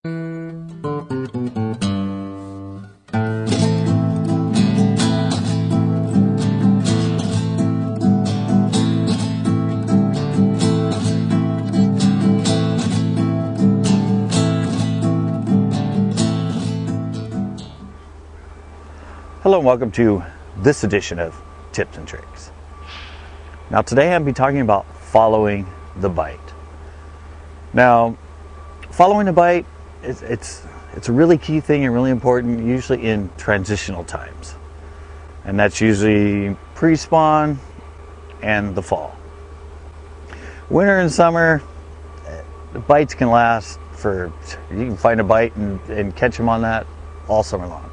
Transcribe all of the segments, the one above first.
Hello and welcome to this edition of Tips and Tricks. Now today I'll be talking about following the bite. Now, following the bite, it's a really key thing and really important, usually in transitional times. And that's usually pre-spawn and the fall. Winter and summer, the bites can last for, you can find a bite and catch them on that all summer long.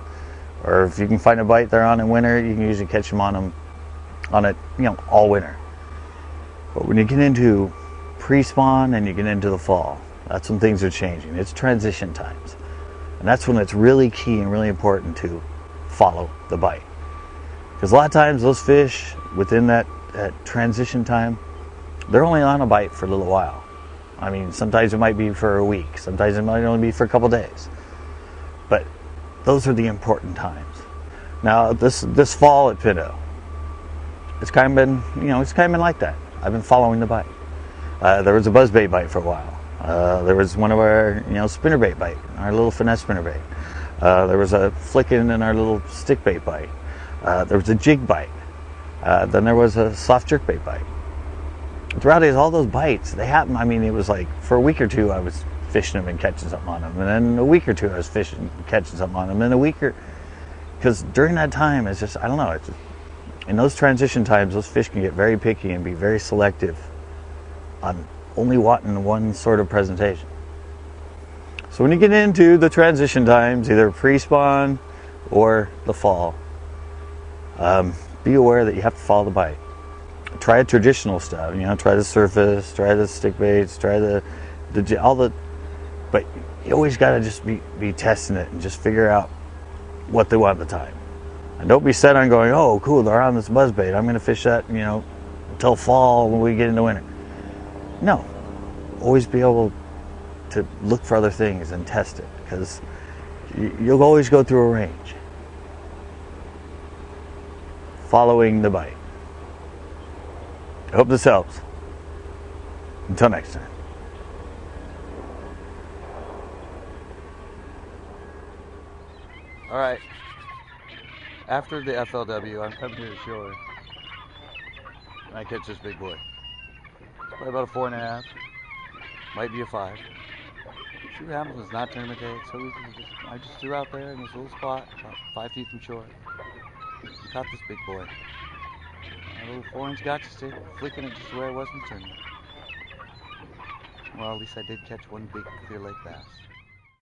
Or if you can find a bite they're on in winter, you can usually catch them on it, all winter. But when you get into pre-spawn and you get into the fall, that's when things are changing. It's transition times. And that's when it's really key and really important to follow the bite. Because a lot of times those fish within that transition time, they're only on a bite for a little while. I mean, sometimes it might be for a week. Sometimes it might only be for a couple days. But those are the important times. Now, this fall at Pinto, it's kind of been like that. I've been following the bite. There was a buzzbait bite for a while. There was one of our, spinnerbait bite, our little finesse spinnerbait. There was a flickin' in our little stickbait bite. There was a jig bite. Then there was a soft jerkbait bite. Throughout all those bites, they happened. I mean, it was like for a week or two, I was fishing them and catching something on them, and then a week or two I was fishing and catching something on them, and a week because during that time it's just, I don't know, it's just, in those transition times those fish can get very picky and be very selective on only wanting one sort of presentation. So when you get into the transition times, either pre-spawn or the fall, be aware that you have to follow the bite. Try traditional stuff, try the surface, try the stick baits, try but you always got to just be testing it and just figure out what they want at the time. And don't be set on going, oh, cool, they're on this buzzbait, I'm going to fish that, until fall when we get into winter. No. Always be able to look for other things and test it, because you'll always go through a range. Following the bite. I hope this helps. Until next time. Alright, after the FLW, I'm coming to the shore, and I catch this big boy. It's probably about a 4.5, might be a 5. See what happens, it's not tournament day, so I just threw out there in this little spot, about 5 feet from shore, and caught this big boy. A little 4-inch gotcha stick, flicking it just where I was in the tournament. Well, at least I did catch one big Clear Lake bass.